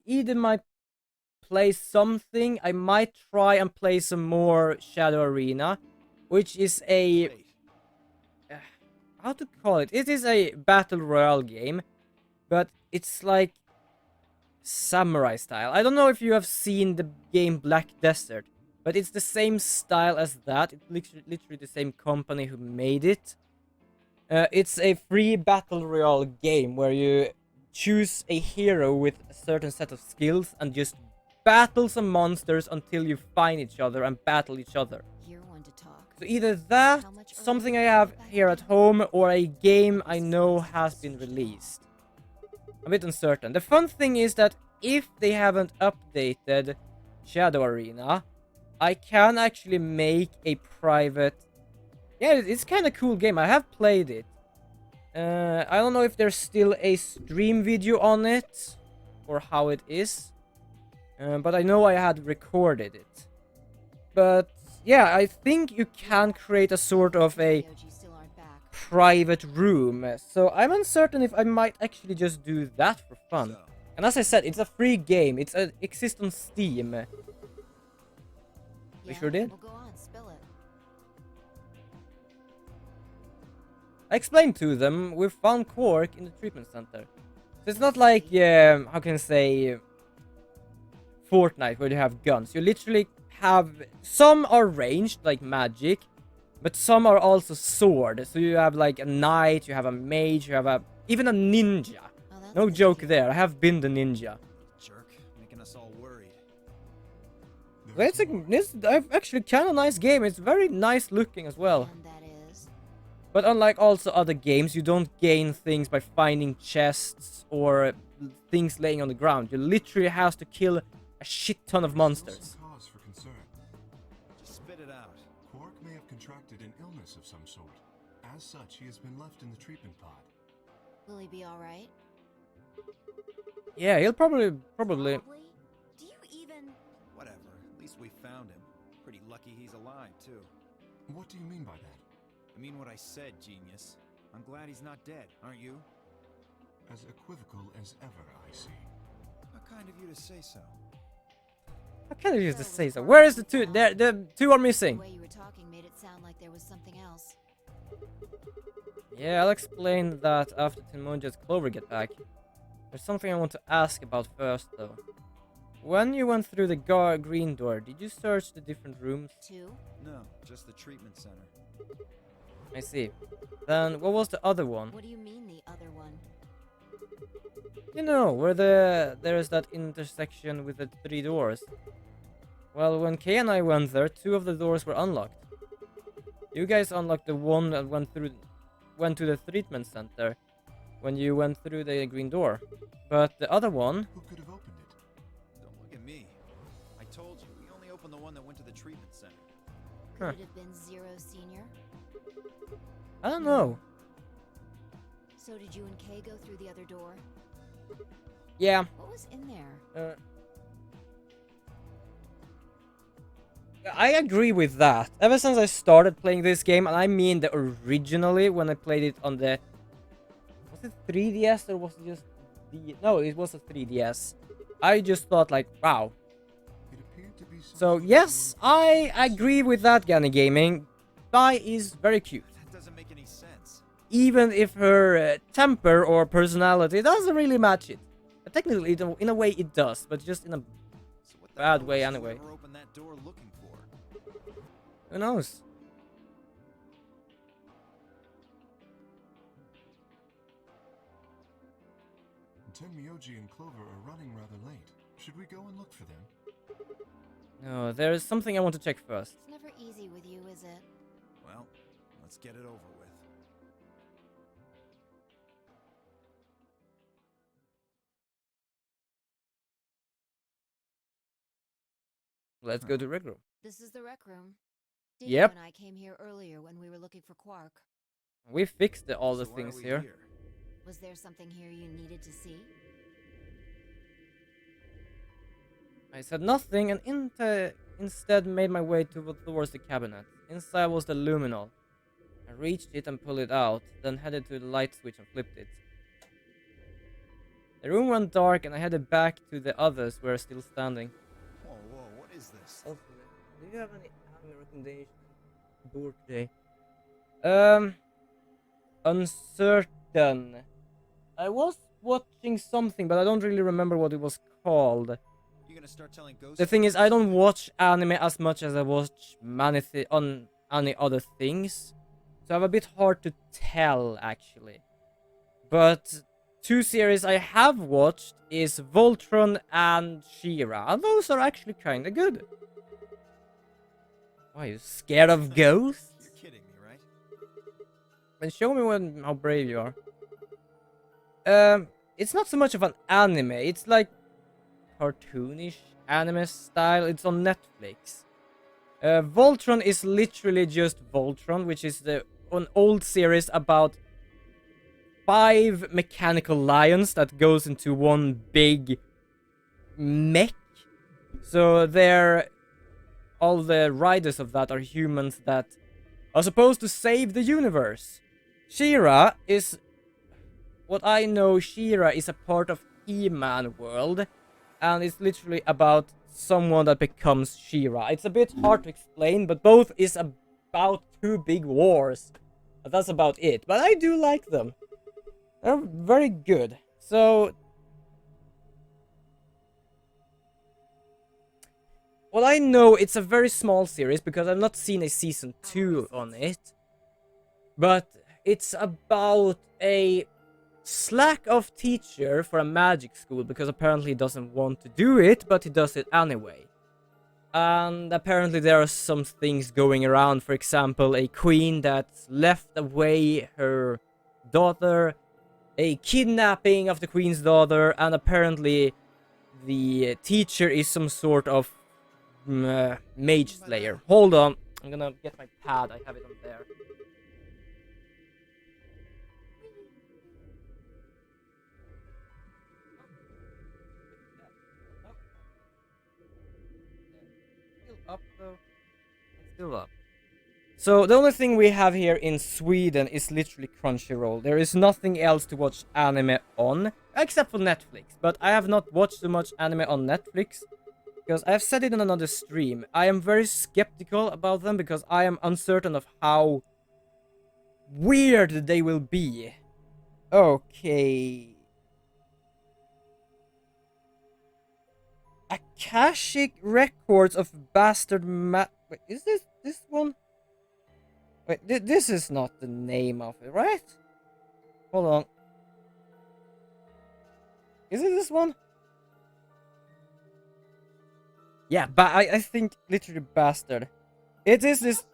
either might play something. I might try and play some more Shadow Arena, which is a uh, how to call it? It is a battle royale game, but it's like samurai style. I don't know if you have seen the game Black Desert, but it's the same style as that. It's literally the same company who made it. It's a free battle royale game where you choose a hero with a certain set of skills and just battle some monsters until you find each other and battle each other. You're one to talk. So either that, something I have here at home, or a game I know has been released. I'm a bit uncertain. The fun thing is that if they haven't updated Shadow Arena, I can actually make a private... Yeah, it's kind of cool game. I have played it. I don't know if there's still a stream video on it, or how it is. But I know I had recorded it. But yeah, I think you can create a sort of a private room. So I'm uncertain if I might actually just do that for fun. And as I said, it's a free game. It exists on Steam. We sure did. Well, go on, spill it. I explained to them we found Quark in the treatment center. So it's not like, how can I say, Fortnite where you have guns. You literally have... Some are ranged, like magic, but some are also sword. So you have like a knight, you have a mage, you have even a ninja. Oh, No joke there, I have been the ninja. Jerk, making us all worried. It's actually kind of nice game. It's very nice looking as well. And that is... But unlike also other games, you don't gain things by finding chests or things laying on the ground. You literally have to kill a shit ton of monsters. Cause for concern. Just spit it out. Quark may have contracted an illness of some sort. As such, he has been left in the treatment pod. Will he be alright? Yeah, he'll probably... Do you even... Whatever, at least we found him. Pretty lucky he's alive, too. What do you mean by that? I mean what I said, genius. I'm glad he's not dead, aren't you? As equivocal as ever, I see. How kind of you to say so. How can I use to say so? Where is the two? The two are The missing. way you were talking made it sound like there was something else. Yeah, I'll explain that after Timonja's Clover get back. There's something I want to ask about first, though. When you went through the green door, did you search the different rooms? 2? No, just the treatment center. I see. Then, what was the other one? What do you mean the other one? You know, where there's that intersection with the 3 doors. Well, when Kay and I went there, 2 of the doors were unlocked. You guys unlocked the one that went to the treatment center when you went through the green door. But the other one... Who could have opened it? Don't look at me. I told you, we only opened the one that went to the treatment center. Could Huh. it have been Zero Senior? I don't know. So did you and Kay go through the other door? Yeah. What was in there? I agree with that. Ever since I started playing this game, and I mean the originally, when I played it on the... Was it 3DS or was it just... No, it was a 3DS. I just thought like, wow. It appeared to be So yes, I agree with that, Ganny Gaming. Dai is very cute. That doesn't make any sense. Even if her temper or personality doesn't really match it. Technically, in a way it does, but just in a So what the bad hell way did anyway. Whoever opened that door looking for? Who knows? Tenmyoji and Clover are running rather late. Should we go and look for them? No, there is something I want to check first. It's never easy with you, is it? Well, let's get it over with. Let's go to Rec Room. This is the rec room. Dio Yep. and I came here earlier when we were looking for Quark. We fixed all the So why are things we here. Was there something here you needed to see? I said nothing and instead made my way towards the cabinet. Inside was the luminol. I reached it and pulled it out, then headed to the light switch and flipped it. The room went dark and I headed back to the others who were still standing. Whoa, whoa, what is this? Do you have any anime recommendations? Bored today. Uncertain. I was watching something, but I don't really remember what it was called. You gonna start telling ghost The thing is, I stories? don't watch anime as much as I watch on any other things. So I'm a bit hard to tell, actually. But two series I have watched is Voltron and She-Ra. And those are actually kinda good. Why, you scared of ghosts? You're kidding me, right? Then show me how brave you are. It's not so much of an anime. It's like cartoonish anime style. It's on Netflix. Voltron is literally just Voltron, which is an old series about 5 mechanical lions that goes into one big mech. So all the riders of that are humans that are supposed to save the universe. She-Ra is... What I know, She-Ra is a part of He-Man world, and it's literally about someone that becomes She-Ra. It's a bit hard to explain, but both is about 2 big wars. That's about it. But I do like them. They're very good. So... Well, I know it's a very small series because I've not seen a season 2 on it. But it's about a slack-off teacher for a magic school because apparently he doesn't want to do it, but he does it anyway. And apparently there are some things going around. For example, a queen that left away her daughter, a kidnapping of the queen's daughter, and apparently the teacher is some sort of mage slayer. Hold on, I'm gonna get my pad, I have it on there. Still up though. It's still up. So the only thing we have here in Sweden is literally Crunchyroll. There is nothing else to watch anime on, except for Netflix. But I have not watched so much anime on Netflix, because I have said it in another stream. I am very skeptical about them because I am uncertain of how weird they will be. Okay. Akashic Records of Bastard Wait, is this one? Wait, this is not the name of it, right? Hold on. Is it this one? Yeah, but I think literally Bastard. It is this...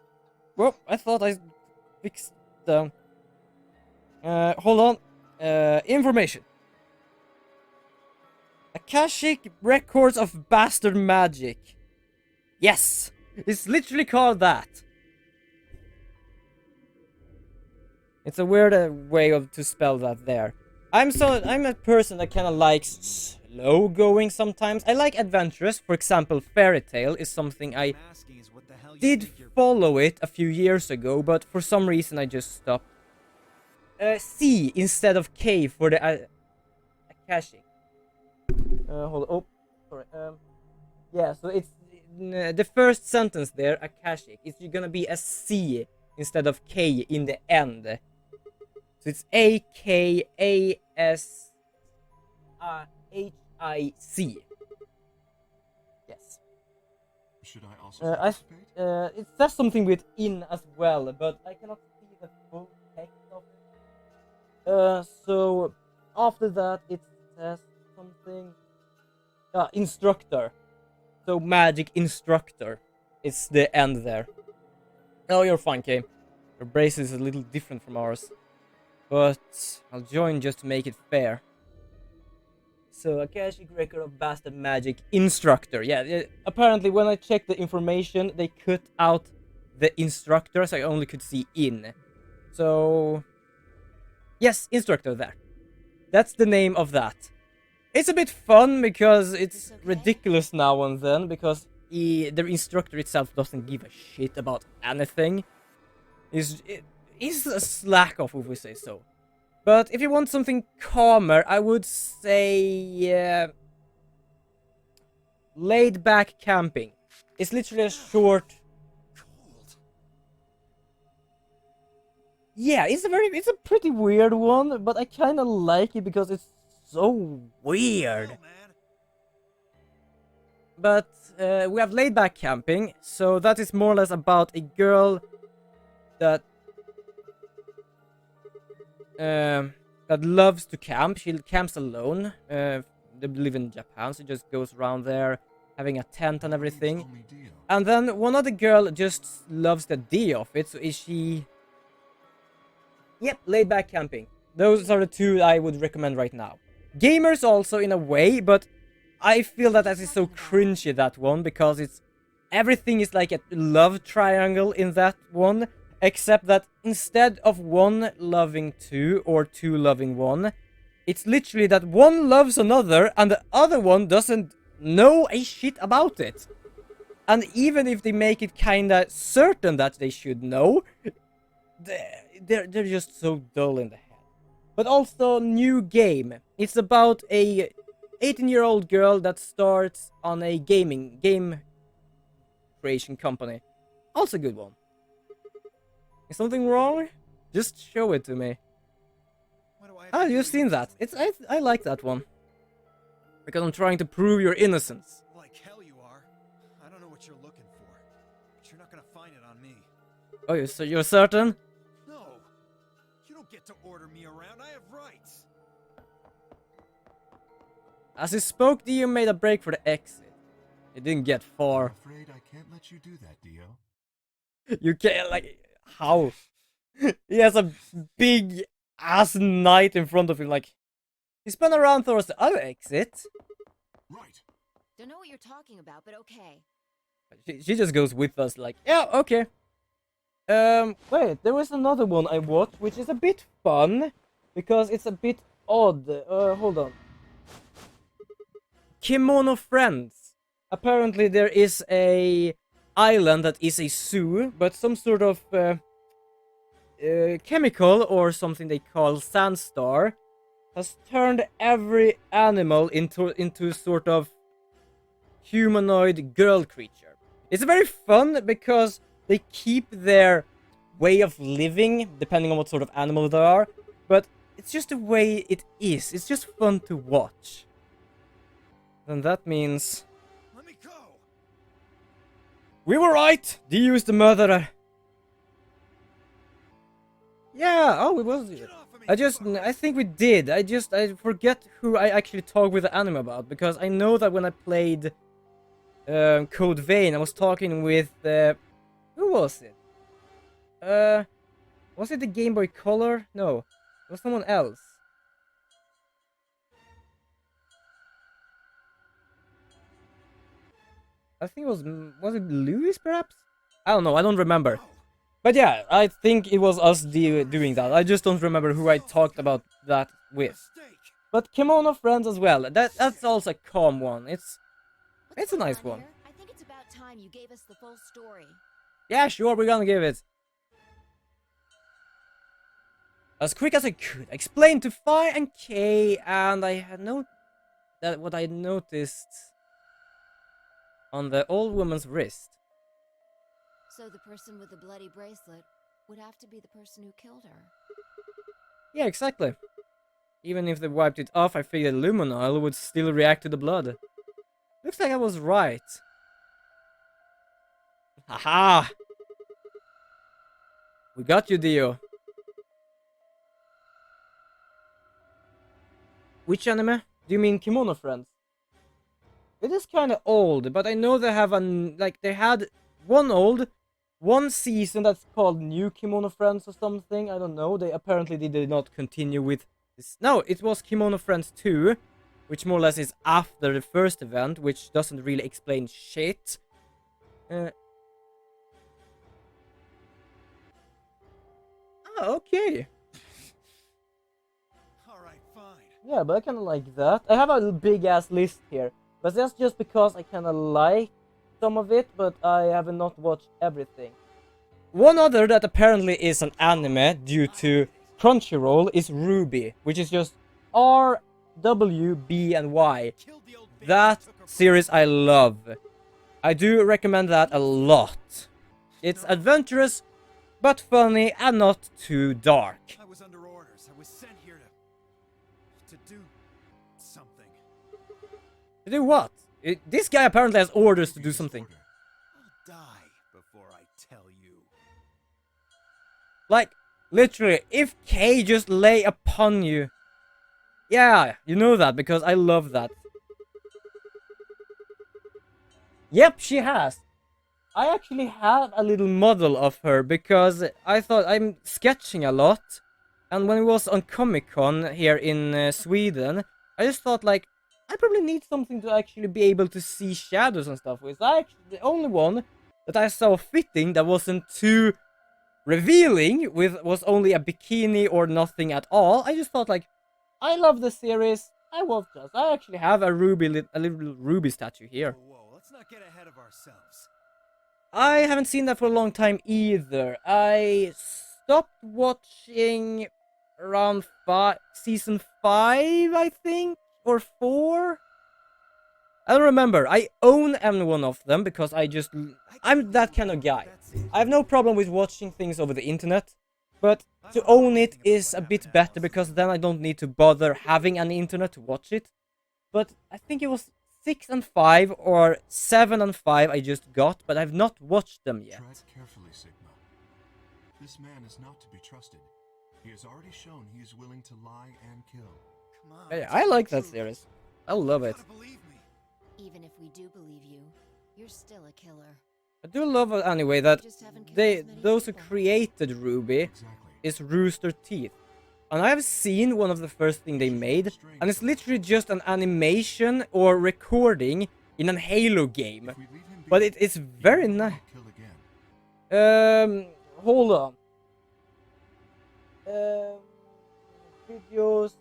Well, I thought I fixed the... hold on. Information. Akashic Records of Bastard Magic. Yes! It's literally called that. It's a weird way to spell that there. I'm a person that kind of likes slow going sometimes. I like adventurous. For example, Fairy Tail is something I did follow it a few years ago, but for some reason I just stopped. C instead of K for the Akashic. Hold on. Oh, sorry. Yeah, so it's the first sentence there, Akashic. It's gonna be a C instead of K in the end. So it's AKASHIC. Yes. Should I also participate? It says something with in as well, but I cannot see the full text of it. So after that it says something. Instructor. So magic instructor. It's the end there. Oh, you're fine, Kay. Your brace is a little different from ours. But I'll join just to make it fair. So, Akashic Record of Bastard Magic Instructor. Yeah, apparently when I checked the information, they cut out the instructor, so I only could see in. So... Yes, instructor there. That's the name of that. It's a bit fun because it's ridiculous now and then, because the instructor itself doesn't give a shit about anything. He's a slack off, if we say so. But if you want something calmer, I would say laid back camping. It's literally a short. Cold. Yeah, it's a pretty weird one, but I kind of like it because it's so weird. Hell, man. But we have laid back camping, so that is more or less about a girl that that loves to camp. She camps alone. They live in Japan, so she just goes around there having a tent and everything. Only Dio. And then one other girl just loves the idea of it, so is she... Yep, laid back camping. Those are the two I would recommend right now. Gamers also in a way, but I feel that is so cringy, that one, because it's... Everything is like a love triangle in that one, except that instead of one loving two or two loving one, it's literally that one loves another and the other one doesn't know a shit about it. And even if they make it kinda certain that they should know, they're just so dull in the head. But also, new game. It's about a 18-year-old girl that starts on a game creation company. Also a good one. Is something wrong? Just show it to me. What do I have Ah, to you've do? seen that. I like that one. Because I'm trying to prove your innocence. Like hell you are. I don't know what you're looking for, but you're not gonna find it on me. Oh, you're certain? No. You don't get to order me around. I have rights. As he spoke, Dio made a break for the exit. It didn't get I'm far. afraid I can't let you do that, Dio. You can't, like, how? He has a big ass knight in front of him, like... He spun around towards the other exit. Right. Don't know what you're talking about, but okay. She just goes with us, like, yeah, okay. Wait, there was another one I watched, which is a bit fun, because it's a bit odd. Hold on. Kimono Friends. Apparently there is a island that is a zoo, but some sort of chemical or something they call Sandstar has turned every animal into sort of humanoid girl creature. It's very fun because they keep their way of living depending on what sort of animal they are, but it's just the way it is. It's just fun to watch. And that means Let me go. we were right. Dio is the murderer. Yeah. Oh, it was. Get off of me. I think we did. I forget who I actually talked with the anime about, because I know that when I played Code Vein, I was talking with who was it? Was it the Game Boy Color? No, it was someone else. I think it was it Lewis, perhaps? I don't know. I don't remember. No. But yeah, I think it was us doing that. I just don't remember who I talked about that with. Mistake. But Kimono Friends as well. That's also a calm one. It's What's a going nice on one. here? I think it's about time you gave us the full story. Yeah, sure, we're gonna give it as quick as I could. Explain to Phi and K, and I had what I noticed on the old woman's wrist. So the person with the bloody bracelet would have to be the person who killed her. Yeah, exactly. Even if they wiped it off, I figured Luminol would still react to the blood. Looks like I was right. Haha! We got you, Dio. Which anime? Do you mean Kimono Friends? It is kind of old, but I know they have they had one season that's called New Kimono Friends or something. I don't know. They apparently did not continue with this. No, it was Kimono Friends 2, which more or less is after the first event, which doesn't really explain shit. Okay. Alright, fine. Yeah, but I kind of like that. I have a big ass list here, but that's just because I kind of like some of it, but I have not watched everything. One other that apparently is an anime due to Crunchyroll is Ruby, which is just R, W, B, and Y. Killed the old bitch That who took her series I love. I do recommend that a lot. It's adventurous, but funny and not too dark. I was under orders. I was sent here to do something. To do what? This guy apparently has orders to do something. I'll die before I tell you. Like, literally, if Kay just lay upon you... Yeah, you know that, because I love that. Yep, she has. I actually have a little model of her, because I thought I'm sketching a lot. And when it was on Comic-Con here in Sweden, I just thought, like, I probably need something to actually be able to see shadows and stuff with. The only one that I saw fitting that wasn't too revealing was only a bikini or nothing at all. I just thought, like, I love the series. I actually have a little Ruby statue here. Whoa, let's not get ahead of ourselves. I haven't seen that for a long time either. I stopped watching around season 5, I think, or 4. I don't remember. I own one of them because I'm that kind of guy. I have no problem with watching things over the internet, but to own it is a bit better because then I don't need to bother having an internet to watch it. But I think it was 6 and 5 or 7 and 5 I just got, but I've not watched them yet. Tread carefully, Sigma. This man is not to be trusted. He has already shown he is willing to lie and kill. Come on. Hey, I like that series. I love it. You gotta believe me. Even if we do believe you, you're still a killer. I do love it anyway that You just haven't killed as many those who people. created Ruby Exactly. is Rooster Teeth. And I have seen one of the first thing they made, and it's literally just an animation or recording in an Halo game. If we leave him be, But it's he very will nice. not kill again. Hold on. Videos.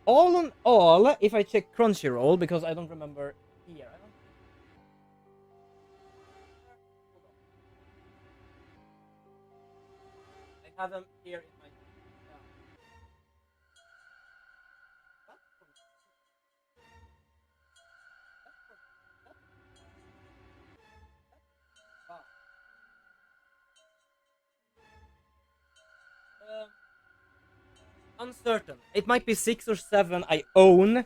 All in all, if I check Crunchyroll, because I don't remember here. I have them here in my... Uncertain. It might be 6 or 7 I own,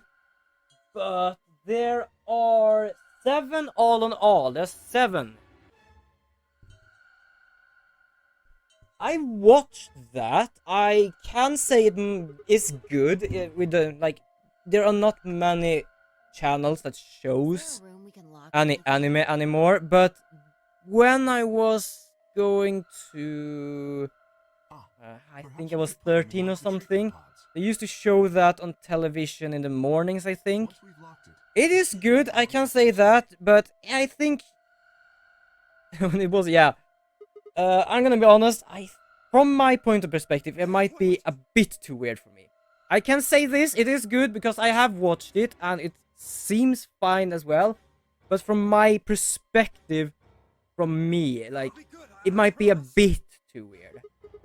but there are 7 all in all. There's 7. I watched that. I can say it is good. With the there are not many channels that Is shows there a room we can lock any them in? anime anymore. But when I was going to, I Perhaps think we I was could put him in 13 one or of the treatment something. pods. They used to show that on television in the mornings, I think. Once we've locked it, It is good, I can say that, but I think when it was, yeah. I'm gonna be honest, from my point of perspective, it might be a bit too weird for me. I can say this, it is good because I have watched it and it seems fine as well. But from my perspective, from me, like, it might be a bit too weird.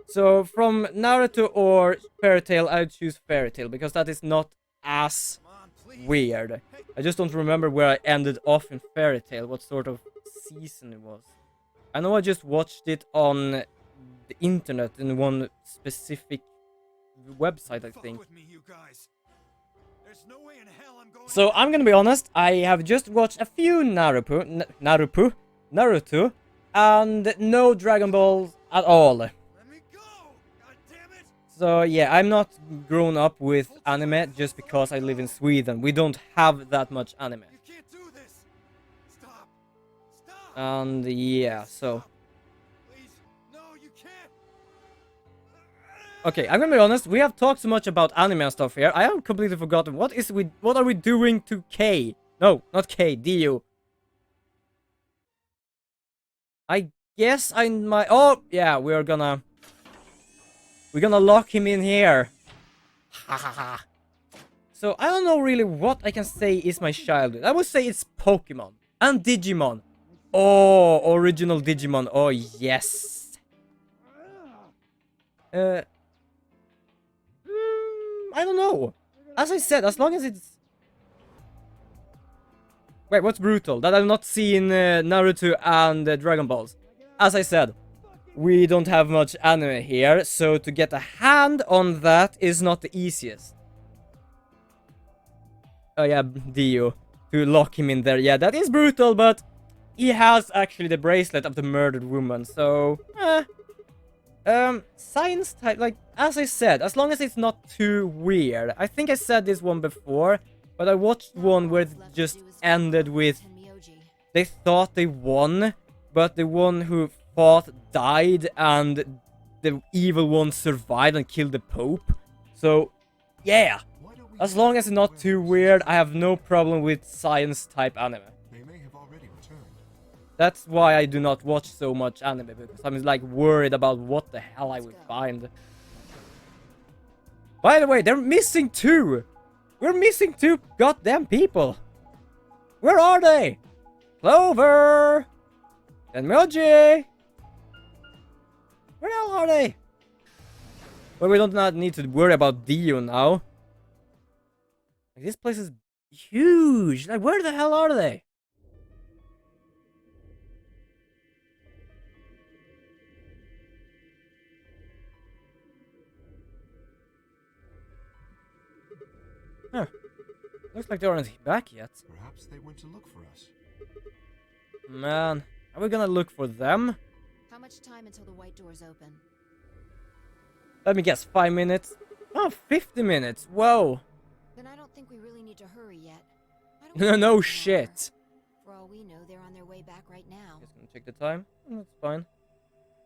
So from Naruto or Fairy Tail, I'd choose Fairy Tail because that is not as Come on, please. weird. I just don't remember where I ended off in Fairy Tail, what sort of season it was. I know I just watched it on the internet in one specific website, I Fuck think. with me, you guys. There's no way in hell I'm going. So I'm gonna be honest, I have just watched a few Naruto, and no Dragon Balls at all. Let me go. God damn it. So yeah, I'm not grown up with anime just because I live in Sweden. We don't have that much anime. You can't do this. Stop. Stop. And yeah, so... Please. No, you can't. Okay, I'm gonna be honest, we have talked so much about anime and stuff here, I have completely forgotten, what are we doing to K? No, not K, Dio. I guess I might... Oh, yeah, we're gonna lock him in here. Ha ha ha. So, I don't know really what I can say is my childhood. I would say it's Pokemon and Digimon. Oh, original Digimon. Oh, yes. I don't know. As I said, as long as it's... Wait, what's brutal? That I've not seen Naruto and Dragon Balls. As I said, we don't have much anime here, so to get a hand on that is not the easiest. Oh yeah, Dio. To lock him in there. Yeah, that is brutal, but he has actually the bracelet of the murdered woman, so... science type, like, as I said, as long as it's not too weird. I think I said this one before, but I watched one where it just ended with... They thought they won, but the one who fought died, and the evil one survived and killed the Pope. So, yeah. As long as it's not too weird, I have no problem with science type anime. They may have already returned. That's why I do not watch so much anime, because I'm like worried about what the hell I will find. By the way, they're missing 2! We're missing 2 goddamn people! Where are they? Clover! And Moji! Where the hell are they? Well, we don't not need to worry about Dio now. Like, this place is huge! Like, where the hell are they? Huh. Looks like they aren't back yet. Perhaps they went to look for us. Man, are we gonna look for them? How much time until the white doors open? Let me guess, 5 minutes? Oh, 50 minutes! Whoa! Then I don't think we really need to hurry yet. I don't No, want no to shit! For all we know, they're on their way back right now. Just gonna check the time. That's fine.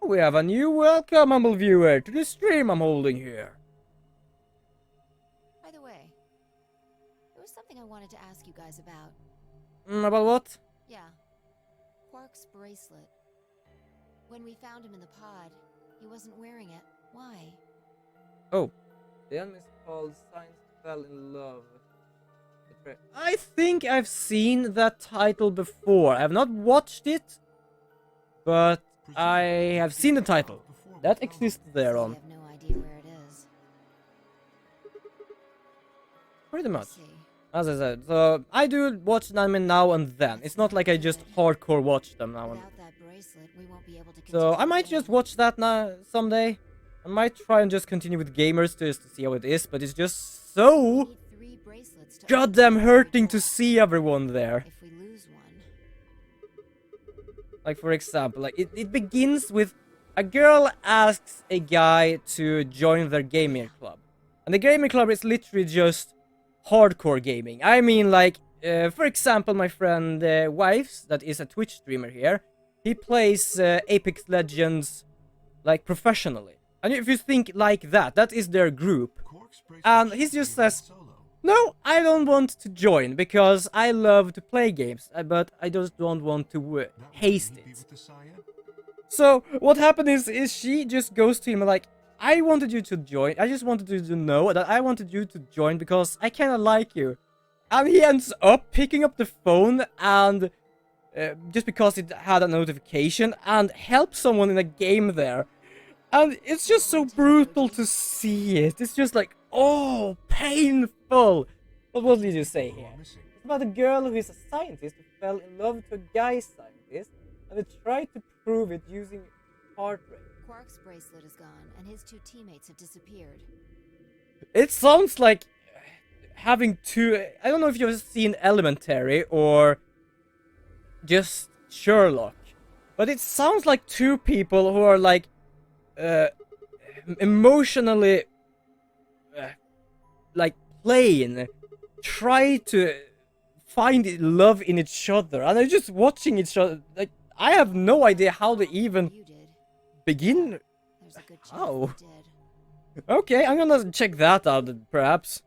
We have a new welcome, humble viewer, to the stream I'm holding here. By the way, there was something I wanted to ask you guys about. About what? Yeah. Quark's bracelet. When we found him in the pod, he wasn't wearing it. Why? Oh. The enemy is called Science Fell in Love. I think I've seen that title before. I have not watched it, but I have seen the title. That exists there I on. have no idea where it is. Pretty much. Let's see. As I said, so I do watch anime now and then. It's not like I just hardcore watch them now and Without that bracelet, we won't be able to so I continue might the just game. watch that now someday. I might try and just continue with gamers just to see how it is, but it's just We so need 3 bracelets to goddamn open the hurting white to door. see everyone there. If we lose one, Like, for example, like it begins with a girl asks a guy to join their gaming club. And the gaming club is literally just hardcore gaming. I mean, like, for example, my friend Wives, that is a Twitch streamer here, he plays Apex Legends, like, professionally. And if you think like that, that is their group. Quark's bracelet And should he be just read says, solo. no, I don't want to join, because I love to play games, but I just don't want to That would haste mean he'd be it. with the Cyan? So, what happened is she just goes to him like, I wanted you to join, I just wanted you to know that I wanted you to join because I kinda like you. And he ends up picking up the phone and, just because it had a notification, and helps someone in a game there. And it's just so brutal to see it. It's just like, oh, painful. But what did you say Who here? are missing? It's about a girl who is a scientist who fell in love with a guy scientist, and they tried to prove it using heart rate. Quark's bracelet is gone, and his 2 teammates have disappeared. It sounds like having 2... I don't know if you've seen Elementary or just Sherlock, but it sounds like 2 people who are like emotionally like plain, try to find love in each other, and they're just watching each other. Like, I have no idea how to even You did. begin. There's a good chance How? you did. Okay, I'm gonna check that out, perhaps.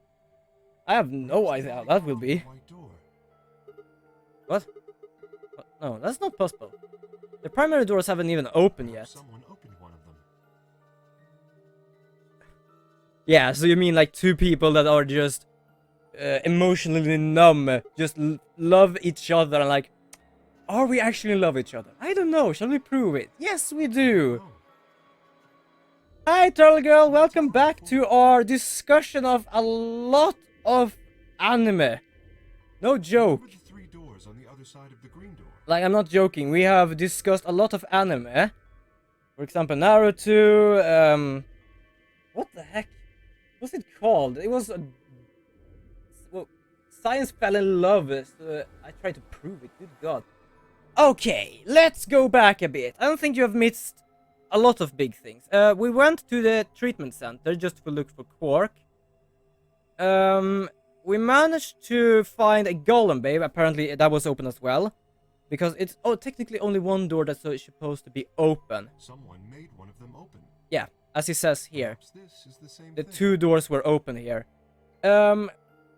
I have no idea how that will be. White door. What? No, that's not possible. The primary doors haven't even opened yet. Someone opened one of them. Yeah, so you mean like 2 people that are just emotionally numb, just love each other, and like, are we actually love each other? I don't know, shall we prove it? Yes, we do! Oh, Hi, Turtle Girl. Welcome back to our discussion of a lot of anime. No joke. Remember the 3 doors on the other side of the green door? Like, I'm not joking. We have discussed a lot of anime. For example, Naruto. What the heck? What's it called? It was. Well, science fell in love. So I tried to prove it. Good God. Okay, let's go back a bit. I don't think you have missed a lot of big things. We went to the treatment center just to look for Quark. We managed to find a Golem Babe. Apparently that was open as well. Because it's technically only one door that's supposed to be open. Someone made one of them open. Yeah, as he says here. Perhaps this is the same The thing. 2 doors were open here.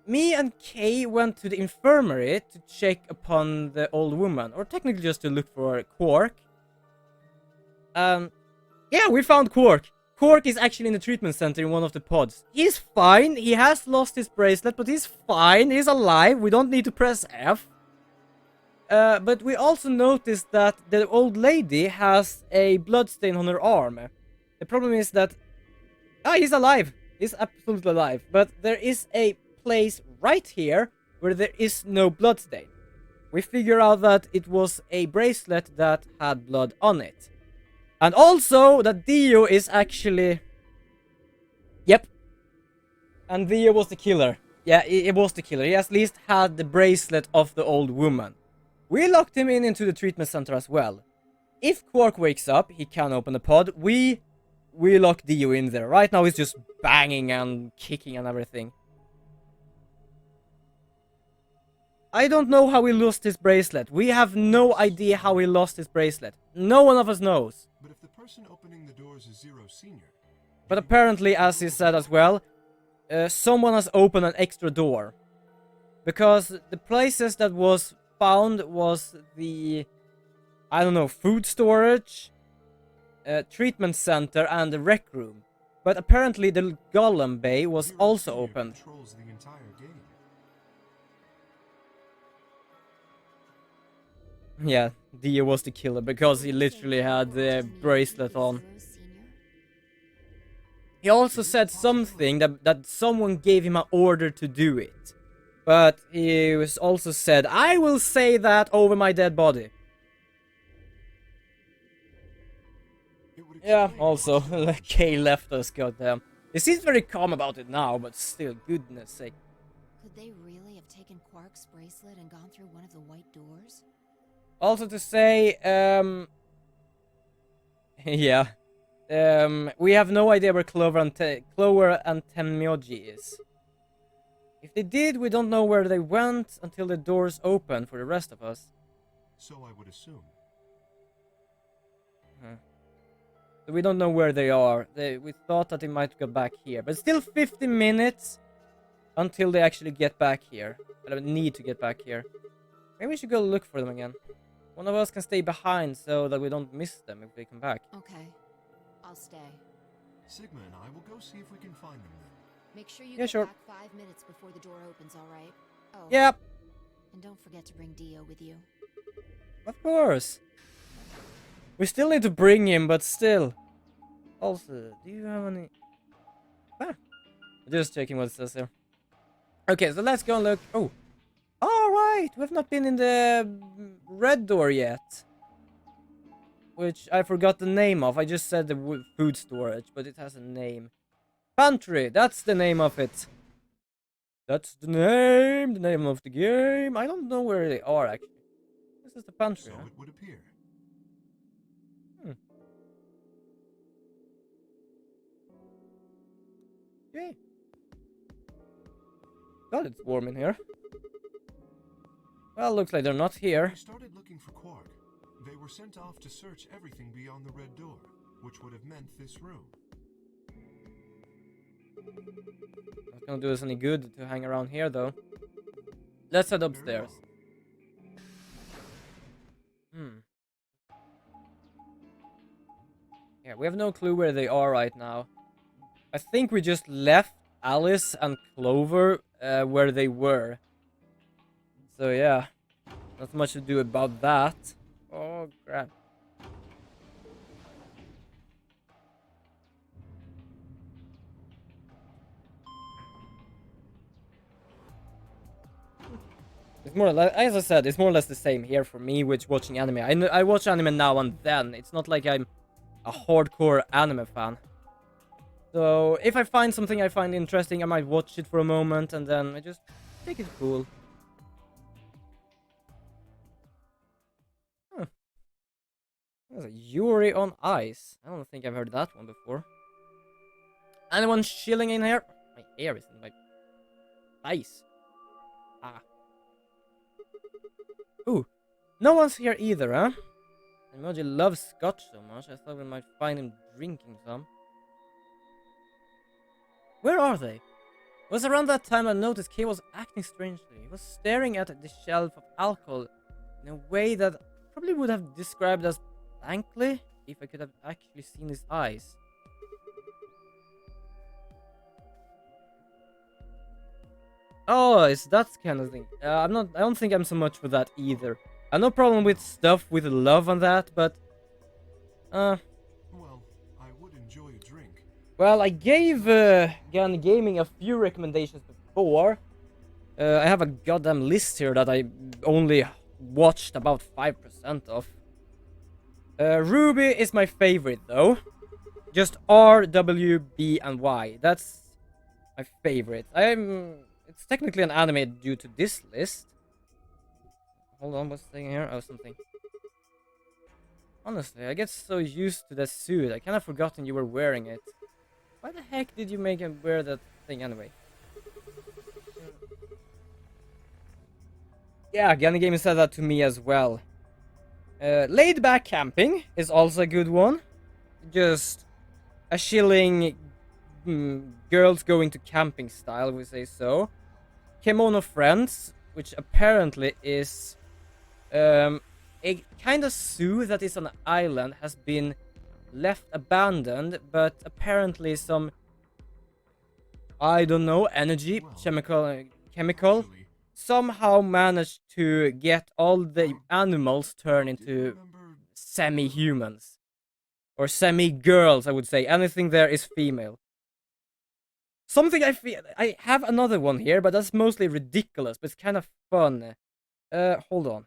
Me and Kay went to the infirmary to check upon the old woman. Or technically just to look for Quark. Yeah, we found Quark. Quark is actually in the treatment center in one of the pods. He's fine. He has lost his bracelet, but he's fine. He's alive. We don't need to press F. But we also noticed that the old lady has a bloodstain on her arm. The problem is that... he's alive. He's absolutely alive. But there is a place right here where there is no bloodstain. We figure out that it was a bracelet that had blood on it. And also that Dio is actually... Yep. And Dio was the killer. Yeah, it was the killer. He at least had the bracelet of the old woman. We locked him into the treatment center as well. If Quark wakes up, he can open the pod. We lock Dio in there. Right now he's just banging and kicking and everything. I don't know how he lost his bracelet. We have no idea how he lost his bracelet. No one of us knows. But if the person opening the doors is Zero Senior... But apparently, as he said as well, someone has opened an extra door. Because the places that was found was the... I don't know, food storage, treatment center, and the rec room. But apparently the Golem Bay was Zero also Senior open. controls the entire game. Yeah, Dio was the killer because he literally had the bracelet on. He also said something that someone gave him an order to do it. But he was also said, I will say that over my dead body. It would Yeah, explain also, much. Kay left us, goddamn. He seems very calm about it now, but still, goodness sake. Could they really have taken Quark's bracelet and gone through one of the white doors? Also to say, yeah. We have no idea where Clover and Tenmyoji is. If they did, we don't know where they went until the doors open for the rest of us. So I would assume. So we don't know where they are. We thought that they might go back here. But still 50 minutes until they actually get back here. I need to get back here. Maybe we should go look for them again. One of us can stay behind so that we don't miss them if they come back. Okay, I'll stay. Sigma and I will go see if we can find them then. Make sure you Yeah, get sure. back 5 minutes before the door opens, all right? Oh, Yep, and don't forget to bring Dio with you. of course. We still need to bring him, but still. Also, do you have any... Just checking what it says here. Okay, so let's go and look. Oh. Alright, we've not been in the red door yet. Which I forgot the name of. I just said the food storage, but it has a name. Pantry, that's the name of it. That's the name of the game. I don't know where they are actually. This is the pantry, So huh? it would appear. Yay. God, it's warm in here. Well, looks like they're not here. We started looking for Quark. They were sent off to search everything beyond the red door, which would have meant this room. Not gonna do us any good to hang around here, though. Let's head upstairs. Yeah, we have no clue where they are right now. I think we just left Alice and Clover where they were. So yeah, not much to do about that. Oh crap. It's more like, as I said, it's more or less the same here for me with watching anime. I watch anime now and then. It's not like I'm a hardcore anime fan. So if I find something I find interesting, I might watch it for a moment and then I just take it cool. Huh. There's a Yuri on Ice. I don't think I've heard that one before. Anyone chilling in here? My hair is in my face. Ah. Ooh. No one's here either, huh? Emoji loves scotch so much, I thought we might find him drinking some. Where are they? It was around that time I noticed Kay was acting strangely. He was staring at the shelf of alcohol in a way that probably would have described as blankly if I could have actually seen his eyes. Oh, it's that kind of thing. I don't think I'm so much for that either. I have no problem with stuff with love and that, but Well, I would enjoy a drink. well, I gave Gun Gaming a few recommendations before. I have a goddamn list here that I only watched about 5% of. Ruby is my favorite though. Just R, W, B, and Y. That's my favorite. It's technically an anime due to this list. Hold on, what's the thing here? Oh, something. Honestly, I get so used to that suit. I kind of forgotten you were wearing it. Why the heck did you make him wear that thing anyway? Yeah, Gun Gaming said that to me as well. Laid back camping is also a good one. Just a chilling girls going to camping style, we say so. Kimono Friends, which apparently is a kind of zoo that is on an island, has been left abandoned, but apparently some, I don't know, energy, Well, chemical actually, somehow managed to get all the animals turned do you into remember semi-humans. Or semi-girls, I would say. Anything there is female. Something I feel... I have another one here, but that's mostly ridiculous, but it's kind of fun. Hold on.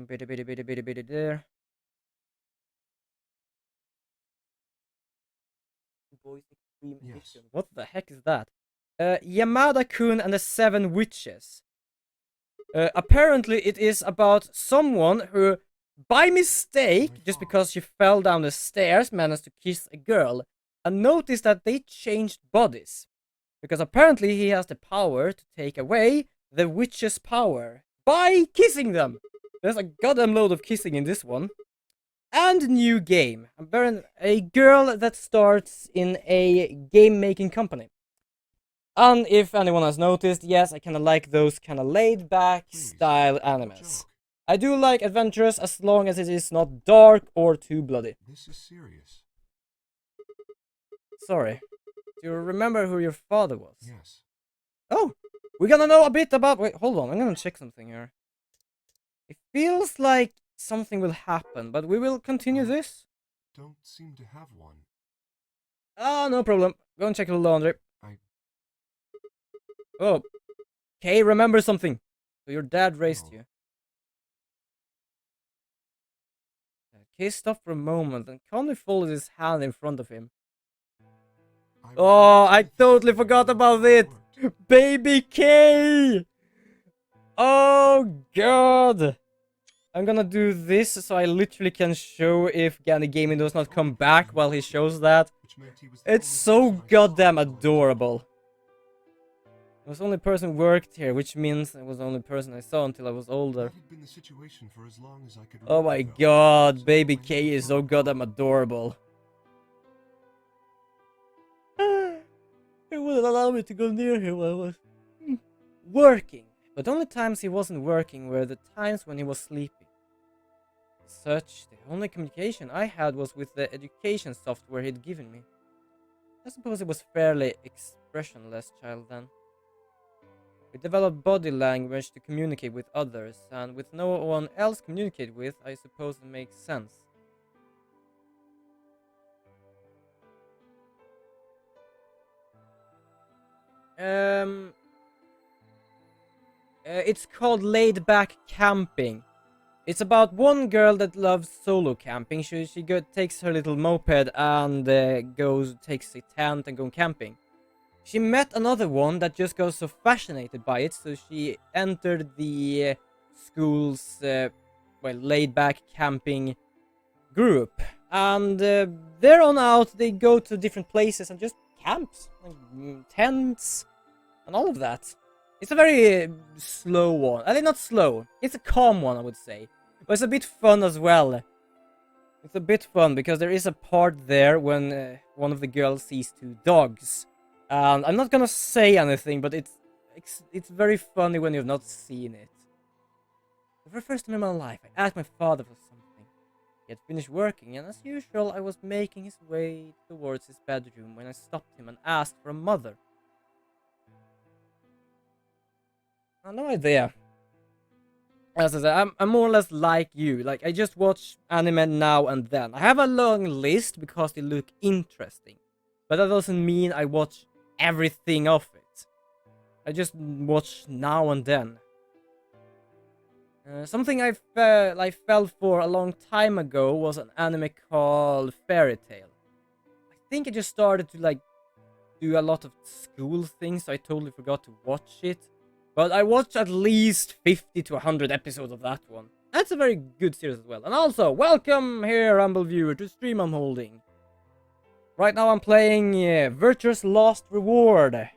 Bitty there. Boys Extreme Yes. Edition. What the heck is that? Yamada-kun and the Seven Witches. Apparently it is about someone who, by mistake, just because she fell down the stairs, managed to kiss a girl, and noticed that they changed bodies. Because apparently he has the power to take away the witch's power by kissing them. There's a goddamn load of kissing in this one. And new game. A girl that starts in a game-making company. And if anyone has noticed, yes, I kind of like those kind of laid-back style animes. joke? I do like adventures as long as it is not dark or too bloody. This is serious. Sorry. Do you remember who your father was? Yes. Oh, we're gonna know a bit about... Wait, hold on, I'm gonna check something here. It feels like something will happen, but we will continue this. Don't seem to have one. Ah, no problem. Go and check the laundry. I- Oh. Okay, remember something. So your dad raised Oh. you. Okay, stop for a moment and calmly folded his hand in front of him. Oh, I totally forgot about it! Baby K! Oh god! I'm gonna do this so I literally can show if Gandhi Gaming does not come back while he shows that. It's so goddamn adorable. I was the only person who worked here, which means I was the only person I saw until I was older. Oh my god, Baby K is so goddamn adorable. He wouldn't allow me to go near him while I was working. But the only times he wasn't working were the times when he was sleeping. As such, the only communication I had was with the education software he'd given me. I suppose it was fairly expressionless child then. We developed body language to communicate with others, and with no one else to communicate with, I suppose it makes sense. It's called Laid Back Camping. It's about one girl that loves solo camping. She takes her little moped and takes a tent and go camping. She met another one that just got so fascinated by it, so she entered the school's laid back camping group. And there on out, they go to different places and just camps, like, tents, and all of that. It's a very slow one. I think not slow. It's a calm one, I would say. But it's a bit fun as well. It's a bit fun because there is a part there when one of the girls sees two dogs. And I'm not gonna say anything, but it's very funny when you've not seen it. For the first time in my life, I asked my father for something. He had finished working, and as usual, I was making his way towards his bedroom when I stopped him and asked for a mother. I have no idea. As I said, I'm more or less like you. Like, I just watch anime now and then. I have a long list because they look interesting. But that doesn't mean I watch everything of it. I just watch now and then. Something I fell for a long time ago was an anime called Fairy Tail. I think I just started to do a lot of school things, so I totally forgot to watch it. But I watched at least 50 to 100 episodes of that one. That's a very good series as well. And also, welcome here, humble viewer, to stream I'm holding. Right now I'm playing Virtuous Last Reward.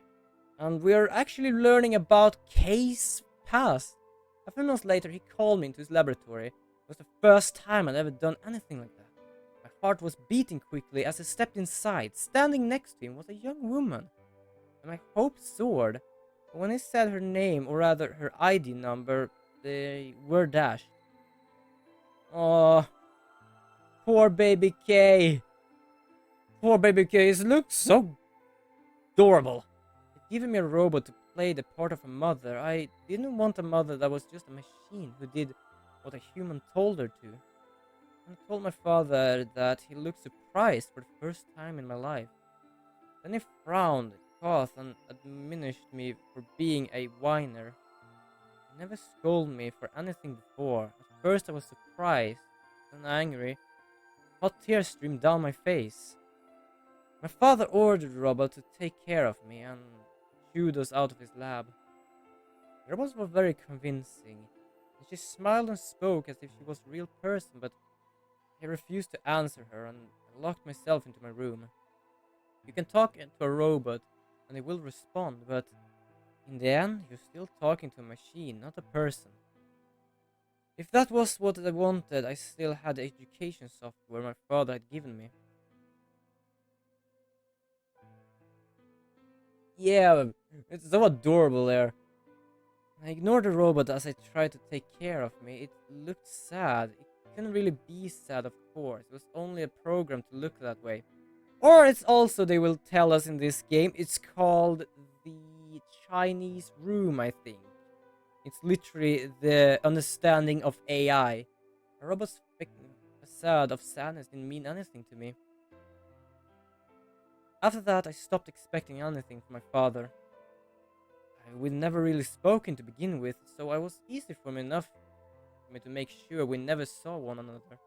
And we're actually learning about Kay's past. A few months later, he called me into his laboratory. It was the first time I'd ever done anything like that. My heart was beating quickly as I stepped inside. Standing next to him was a young woman. And my hope soared. But when he said her name, or rather her ID number, they were dashed. Oh, poor baby Kay. Poor baby Kay. It looks so adorable. They'd given me a robot to play the part of a mother. I didn't want a mother that was just a machine who did what a human told her to. I told my father that he looked surprised for the first time in my life. Then he frowned, coughed, and admonished me for being a whiner. He never scolded me for anything before. At first I was surprised and angry. Hot tears streamed down my face. My father ordered the robot to take care of me and shooed us out of his lab. The robots were very convincing, and she smiled and spoke as if she was a real person, but I refused to answer her and I locked myself into my room. You can talk to a robot and it will respond, but in the end, you're still talking to a machine, not a person. If that was what I wanted, I still had the education software my father had given me. Yeah, it's so adorable there. I ignored the robot as I tried to take care of me. It looked sad. It couldn't really be sad, of course. It was only a program to look that way. Or it's also, they will tell us in this game, it's called the Chinese room, I think. It's literally the understanding of AI. A robot's facade of sadness didn't mean anything to me. After that, I stopped expecting anything from my father. We'd never really spoken to begin with, so it was easy for me enough for me to make sure we never saw one another.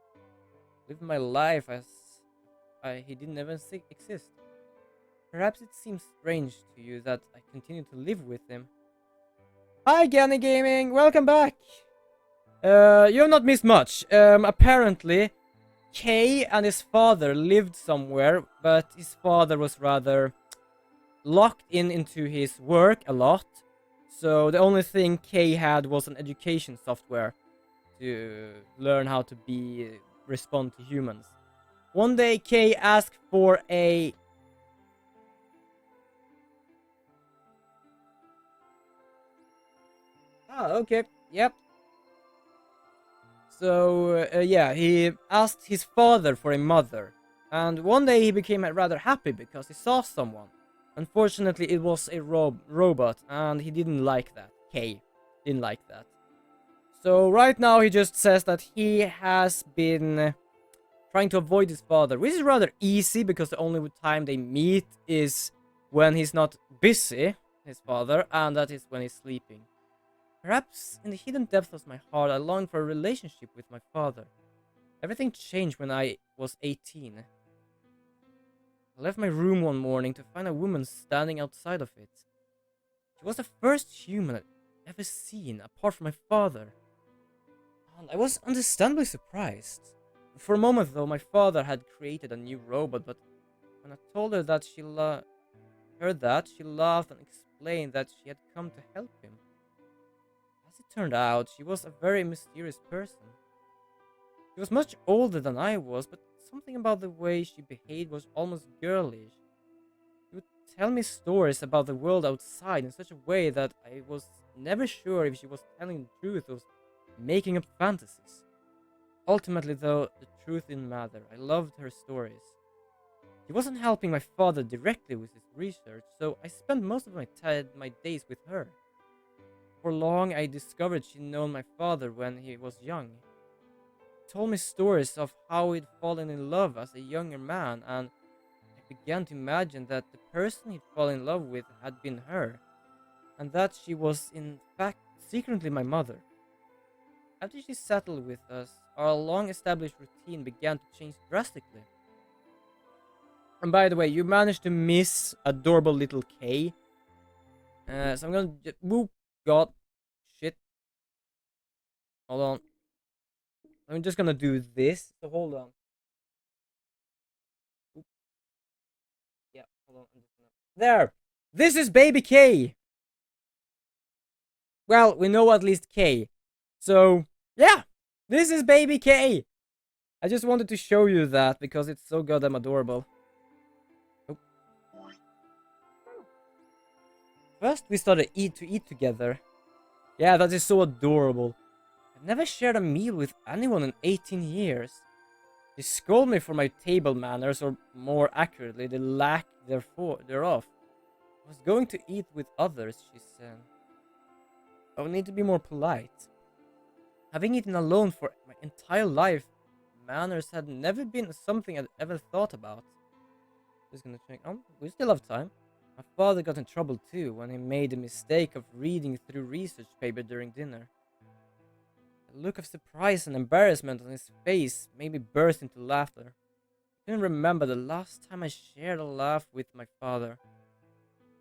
Lived my life as he didn't even exist. Perhaps it seems strange to you that I continue to live with him. Hi, Ganny Gaming! Welcome back! You have not missed much. Apparently, Kay and his father lived somewhere, but his father was rather locked into his work a lot. So the only thing Kay had was an education software to learn how to respond to humans. One day, Kay asked for a... Ah, okay. Yep. So, yeah, he asked his father for a mother. And one day he became rather happy because he saw someone. Unfortunately, it was a robot, and he didn't like that. Kay didn't like that. So right now he just says that he has been trying to avoid his father, which is rather easy because the only time they meet is when he's not busy, his father, and that is when he's sleeping. Perhaps in the hidden depths of my heart, I longed for a relationship with my father. Everything changed when I was 18. I left my room one morning to find a woman standing outside of it. She was the first human I'd ever seen, apart from my father. And I was understandably surprised. For a moment, though, my father had created a new robot, but when I told her that she laughed and explained that she had come to help him. As it turned out, she was a very mysterious person. She was much older than I was, but something about the way she behaved was almost girlish. She would tell me stories about the world outside in such a way that I was never sure if she was telling the truth or making up fantasies. Ultimately, though, the truth didn't matter. I loved her stories. She wasn't helping my father directly with his research, so I spent most of my days with her. For long, I discovered she'd known my father when he was young. He told me stories of how he'd fallen in love as a younger man, and I began to imagine that the person he'd fallen in love with had been her, and that she was in fact secretly my mother. After she settled with us, our long-established routine began to change drastically. And by the way, you managed to miss adorable little Kay. So I'm gonna oh god, shit. Hold on. I'm just gonna do this. So hold on. Oop. Yeah, hold on. There. This is baby Kay. Well, we know at least Kay. So yeah, this is baby Kay. I just wanted to show you that because it's so goddamn adorable. First, we started to eat together. Yeah, that is so adorable. I've never shared a meal with anyone in 18 years. They scold me for my table manners, or more accurately, the lack thereof. I was going to eat with others, she said. I would need to be more polite. Having eaten alone for my entire life, manners had never been something I'd ever thought about. Just gonna check. Oh, we still have time. My father got in trouble too when he made the mistake of reading through research paper during dinner. The look of surprise and embarrassment on his face made me burst into laughter. I couldn't remember the last time I shared a laugh with my father.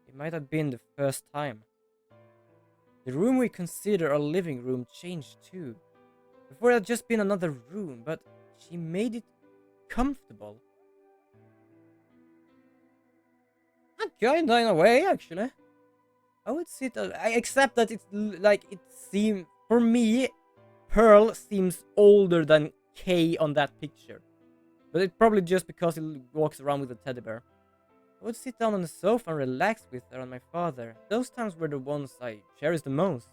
It might have been the first time. The room we consider our living room changed too. Before it had just been another room, but she made it comfortable. Kinda in a way, actually. I would sit. Except that it's like it seems for me, Pearl seems older than Kay on that picture, but it's probably just because he walks around with a teddy bear. I would sit down on the sofa and relax with her and my father. Those times were the ones I cherished the most.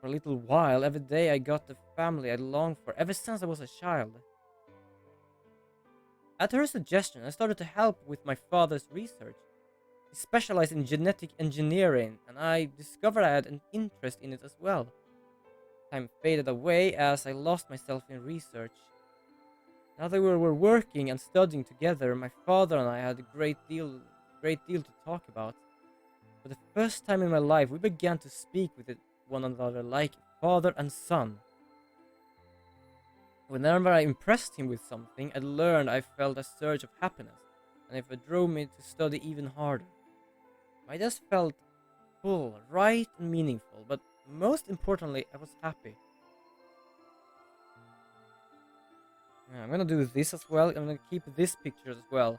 For a little while, every day I got the family I longed for ever since I was a child. At her suggestion, I started to help with my father's research. He specialized in genetic engineering, and I discovered I had an interest in it as well. Time faded away as I lost myself in research. Now that we were working and studying together, my father and I had a great deal to talk about. For the first time in my life, we began to speak with one another like father and son. Whenever I impressed him with something, I learned I felt a surge of happiness, and it drove me to study even harder. I just felt full, right, and meaningful, but most importantly, I was happy. I'm gonna do this as well. I'm gonna keep this picture as well.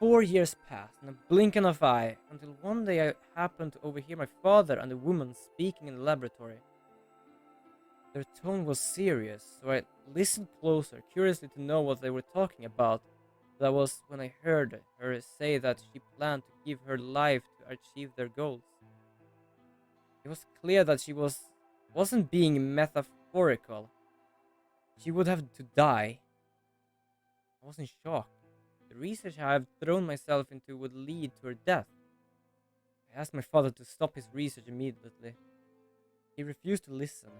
4 years passed in a blink of an eye, until one day I happened to overhear my father and a woman speaking in the laboratory. Their tone was serious, so I listened closer, curiously to know what they were talking about. That was when I heard her say that she planned to give her life to achieve their goals. It was clear that she wasn't being metaphorical. She would have to die. I was in shock. The research I have thrown myself into would lead to her death. I asked my father to stop his research immediately. He refused to listen.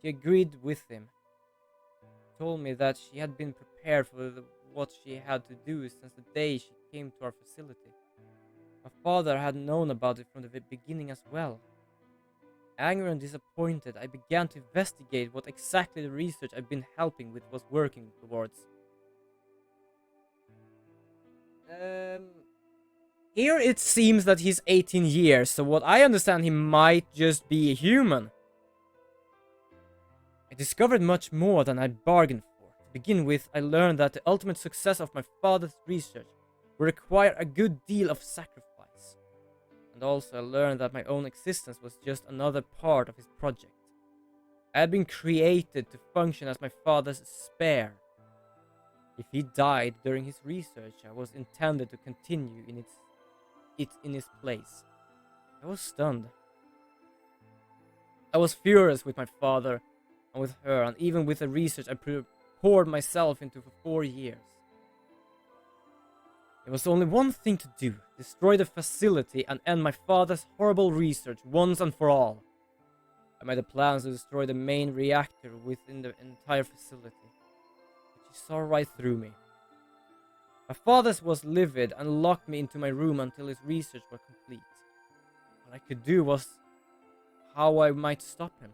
She agreed with him. She told me that she had been prepared for what she had to do since the day she came to our facility. My father had known about it from the beginning as well. Angry and disappointed, I began to investigate what exactly the research I've been helping with was working towards. Here it seems that he's 18 years, so what I understand, he might just be a human. I discovered much more than I bargained for. To begin with, I learned that the ultimate success of my father's research would require a good deal of sacrifice. And also I learned that my own existence was just another part of his project. I had been created to function as my father's spare. If he died during his research, I was intended to continue in his place. I was stunned. I was furious with my father and with her, and even with the research I poured myself into for 4 years. There was only one thing to do: destroy the facility and end my father's horrible research once and for all. I made the plans to destroy the main reactor within the entire facility, but she saw right through me. My father was livid and locked me into my room until his research was complete. All I could do was how I might stop him.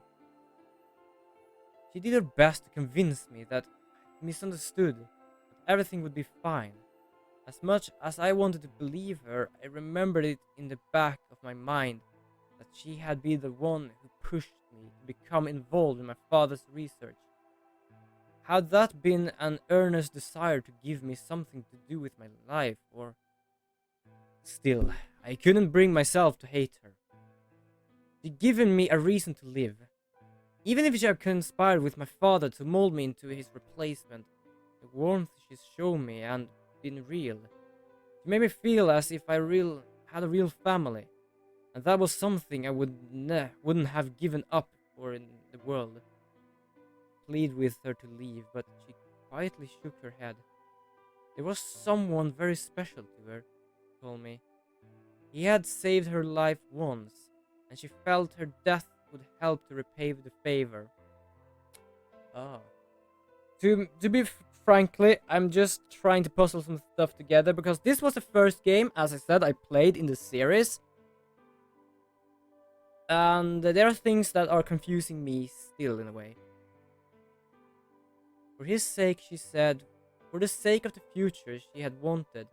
She did her best to convince me that I misunderstood, that everything would be fine. As much as I wanted to believe her, I remembered it in the back of my mind that she had been the one who pushed me to become involved in my father's research. Had that been an earnest desire to give me something to do with my life, or... Still, I couldn't bring myself to hate her. She'd given me a reason to live. Even if she had conspired with my father to mold me into his replacement, the warmth she's shown me and been real. She made me feel as if I had a real family, and that was something I wouldn't have given up for in the world. I pleaded with her to leave, but she quietly shook her head. There was someone very special to her, she told me. He had saved her life once, and she felt her death would help to repay the favor. Ah. To be frankly, I'm just trying to puzzle some stuff together, because this was the first game, as I said, I played in the series. And there are things that are confusing me still in a way. For his sake, she said, for the sake of the future she had wanted,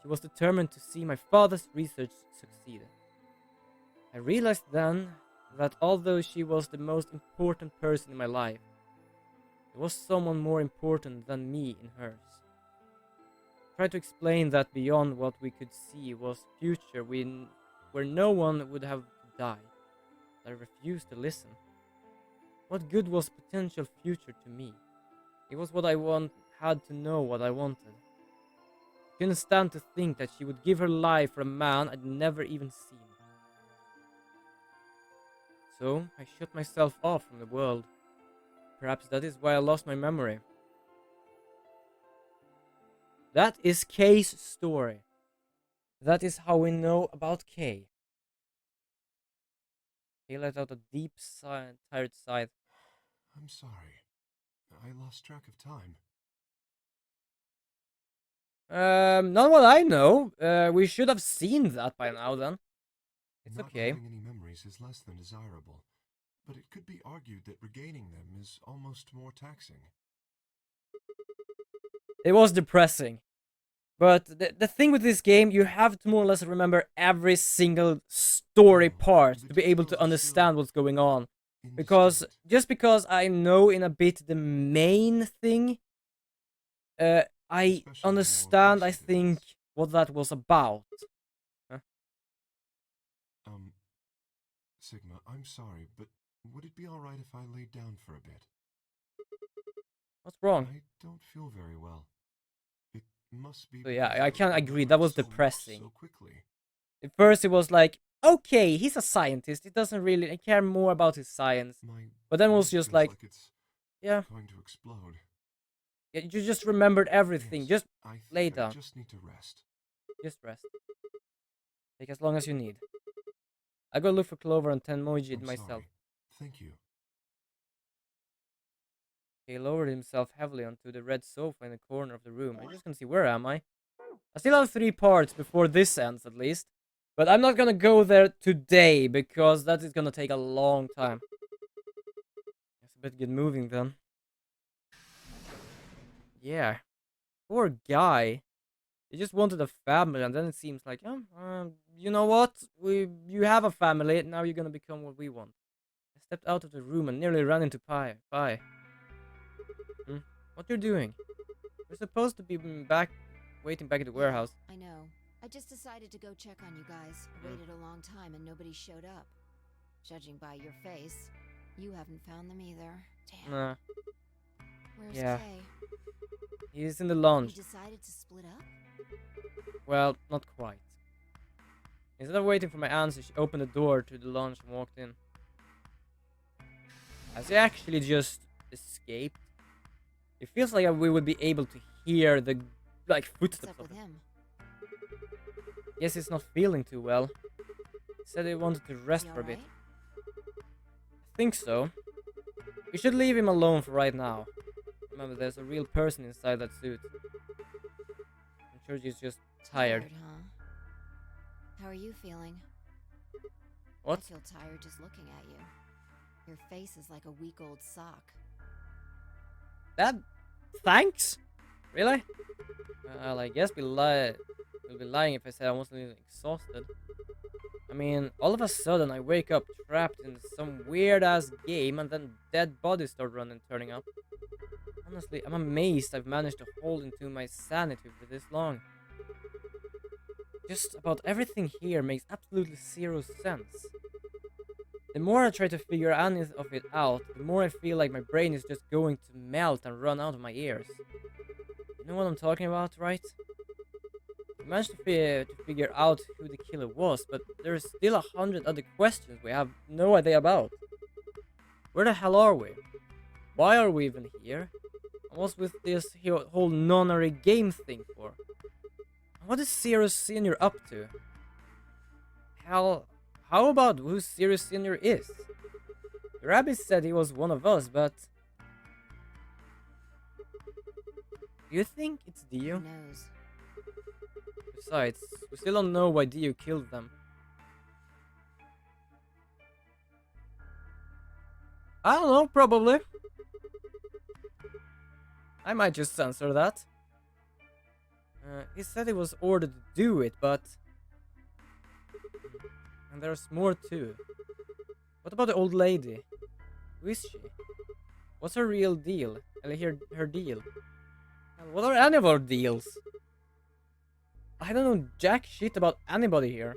she was determined to see my father's research succeed. I realized then that although she was the most important person in my life, there was someone more important than me in hers. I tried to explain that beyond what we could see was future where no one would have to die. But I refused to listen. What good was potential future to me? It was what I had to know what I wanted. I couldn't stand to think that she would give her life for a man I'd never even seen. So I shut myself off from the world. Perhaps that is why I lost my memory. That is Kay's story. That is how we know about Kay. Kay let out a deep sigh, tired sigh. I'm sorry. I lost track of time. Not what I know. We should have seen that by now then. It's Not okay. having any memories is less than desirable, but it could be argued that regaining them is almost more taxing. It was depressing. But the thing with this game, you have to more or less remember every single story part to be able to understand what's going on. Because just because I know in a bit the main thing, I understand, I think, what that was about. Huh? Sigma, I'm sorry, but would it be alright if I laid down for a bit? What's wrong? I don't feel very well. It must be. So yeah, I can't agree. That was depressing. So quickly. At first it was like, okay, he's a scientist. He doesn't really care more about his science. But then it was just like it's yeah. Going to explode. Yeah, you just remembered everything. Yes, Just I think lay I down. just need to rest. Just rest. Take as long as you need. I go look for Clover and Tenmoji I'm myself. sorry. Thank you. He lowered himself heavily onto the red sofa in the corner of the room. I'm just gonna see, where am I? I still have 3 parts before this ends, at least. But I'm not gonna go there today because that is gonna take a long time. Let's better get moving then. Yeah. Poor guy. He just wanted a family, and then it seems like, you know what? You have a family, now you're gonna become what we want. I stepped out of the room and nearly ran into Pi. Pi. What you're doing? We're supposed to be waiting back at the warehouse. I know. I just decided to go check on you guys. I waited a long time and nobody showed up. Judging by your face, you haven't found them either. Damn. Nah. Where's Yeah. Kay? He's in the You lounge. decided to split up? Well, not quite. Instead of waiting for my answer, she opened the door to the lounge and walked in. Has he actually just escaped? It feels like we would be able to hear the, like, What's footsteps up of with him. him? Guess he's not feeling too well. He said he wanted to rest You for a bit. alright? I think so. We should leave him alone for right now. Remember, there's a real person inside that suit. I'm sure he's just tired. Huh? How are you feeling? What? I feel tired just looking at you. Your face is like a week-old sock. That? Thanks? Really? Well, I guess we'll be lying if I said I wasn't even exhausted. I mean, all of a sudden I wake up trapped in some weird-ass game and then dead bodies start turning up. Honestly, I'm amazed I've managed to hold into my sanity for this long. Just about everything here makes absolutely zero sense. The more I try to figure any of it out, the more I feel like my brain is just going to melt and run out of my ears. You know what I'm talking about, right? We managed to figure out who the killer was, but there's still 100 other questions we have no idea about. Where the hell are we? Why are we even here? And what's with this whole nonary game thing for? And what is Sirius Senior up to? Hell, how about who Sirius Senior is? The rabbit said he was one of us, but... Do you think it's Dio? Who knows? Besides, we still don't know why Dio killed them. I don't know, probably. I might just censor that. He said he was ordered to do it, but... And there's more too. What about the old lady? Who is she? What's her real deal? Her deal? And what are any of our deals? I don't know jack shit about anybody here.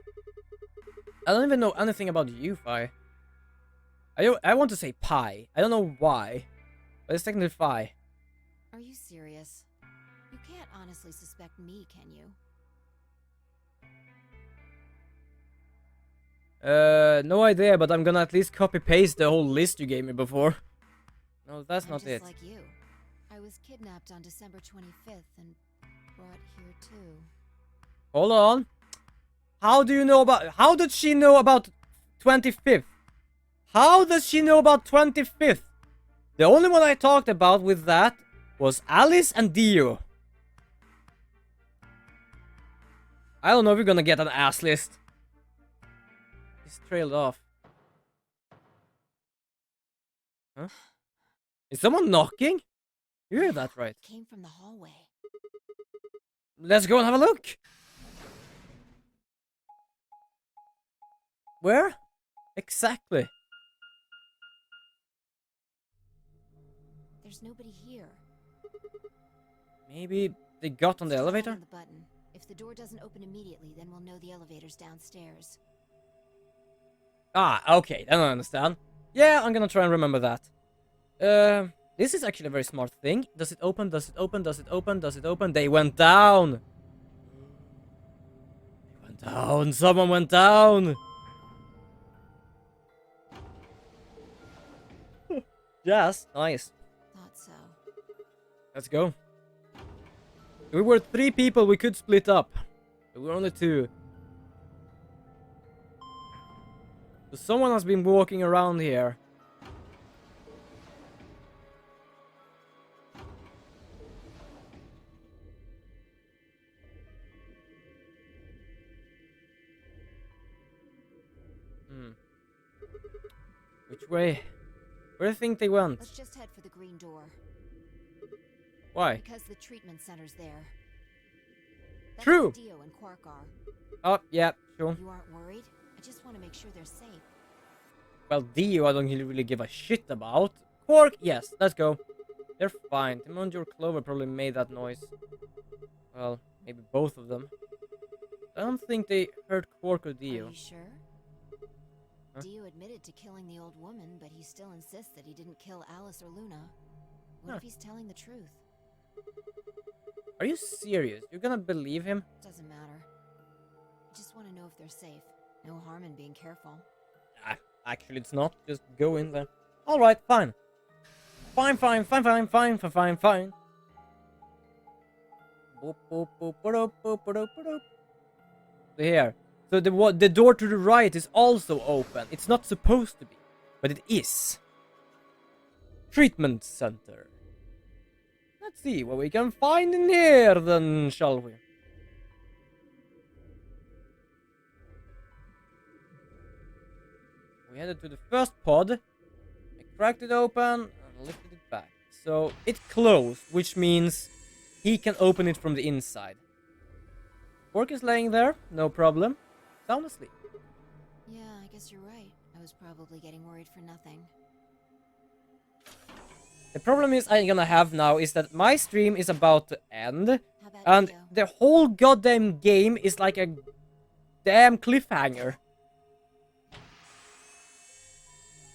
I don't even know anything about you, Fi. I want to say Pi. I don't know why. But it's technically Fi. Are you serious? You can't honestly suspect me, can you? No idea, but I'm gonna at least copy-paste the whole list you gave me before. No, that's I'm not just it. like you. I was kidnapped on December 25th and brought here too. Hold on. How did she know about 25th? How does she know about 25th? The only one I talked about with that was Alice and Dio. I don't know if you're gonna get an ass list. He's trailed off. Huh? Is someone knocking? You hear that right? Came from the hallway. Let's go and have a look. Where? Exactly. There's nobody here. Maybe they got on the Still elevator? holding the button. If the door doesn't open immediately, then we'll know the elevator's downstairs. Ah, okay, then I understand. Yeah, I'm gonna try and remember that. This is actually a very smart thing. Does it open? Does it open? Does it open? Does it open? They went down! They went down! Someone went down! Yes, nice. Thought so. Let's go. If we were 3 people, we could split up. But we're only 2. So someone has been walking around here. Which way? Where do you think they went? Let's just head for the green door. Why? Because the treatment center's there. That's True. where Dio and Quark are. Oh, yeah, sure. You aren't worried? I just want to make sure they're safe. Well, Dio, I don't really give a shit about. Quark, yes, let's go. They're fine. Timon or Clover probably made that noise. Well, maybe both of them. I don't think they hurt Quark or Are Dio. you sure? Huh? Dio admitted to killing the old woman, but he still insists that he didn't kill Alice or Luna. What Huh. if he's telling the truth? Are you serious? You're gonna believe him? Doesn't matter. I just want to know if they're safe. No harm in being careful. Ah, actually it's not. Just go in there. Alright, fine. Fine. Boop, boop, boop, boop, boop, boop, boop. Here. So the door to the right is also open. It's not supposed to be, but it is. Treatment center. Let's see what we can find in here then, shall we? We headed to the first pod. I cracked it open and lifted it back. So it closed, which means he can open it from the inside. Quark is laying there, no problem. Sound asleep. Yeah, I guess you're right. I was probably getting worried for nothing. The problem is I'm gonna have now is that my stream is about to end, How about and Dio? the whole goddamn game is like a damn cliffhanger.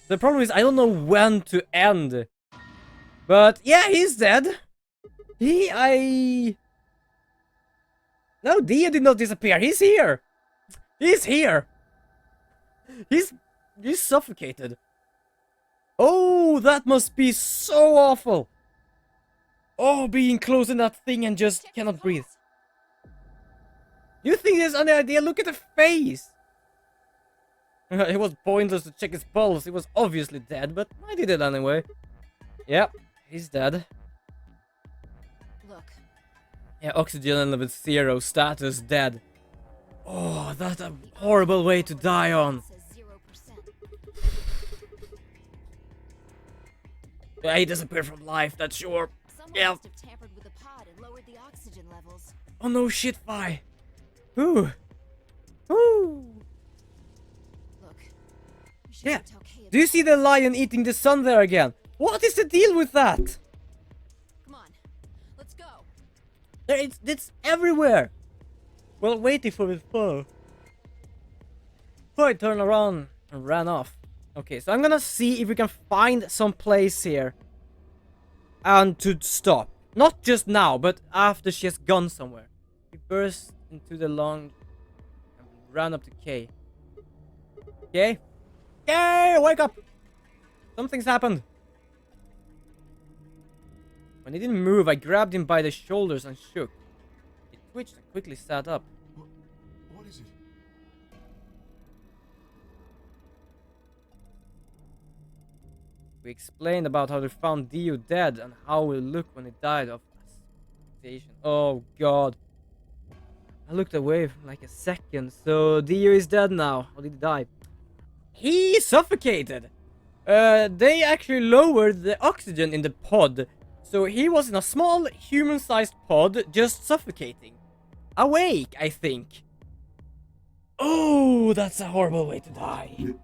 The problem is I don't know when to end. But yeah, he's dead. No, Dio did not disappear. He's here. He's here. He's suffocated. Oh, that must be so awful. Oh, being close in that thing and just Check cannot his breathe. pulse. You think there's any idea? Look at the face. It was pointless to check his pulse. He was obviously dead, but I did it anyway. Yep, he's dead. Look, Yeah, oxygen level 0, status dead. Oh, that's a horrible way to die on. says 0%. Yeah, he disappeared from life, that's sure. Someone Yeah. must have tampered with the pod and lowered the oxygen levels. Oh no, shit, Fi. Ooh. Ooh. Look, we should Yeah. go tell Kay Do you about see the lion eating the sun there again? What is the deal with that? it. Come on, let's go. It's everywhere. Well, waiting for his foe. Floyd turned around and ran off. Okay, so I'm gonna see if we can find some place here. And to stop. Not just now, but after she has gone somewhere. He burst into the lawn and ran up to Kay. Kay? Kay, wake up! Something's happened. When he didn't move, I grabbed him by the shoulders and shook. He twitched and quickly sat up. What is it? We explained about how they found Dio dead and how he looked when he died of asphyxiation. Oh god. I looked away for like a second. So Dio is dead now. Or did he die? He suffocated! They actually lowered the oxygen in the pod. So he was in a small human-sized pod just suffocating. Awake, I think. Oh, that's a horrible way to die.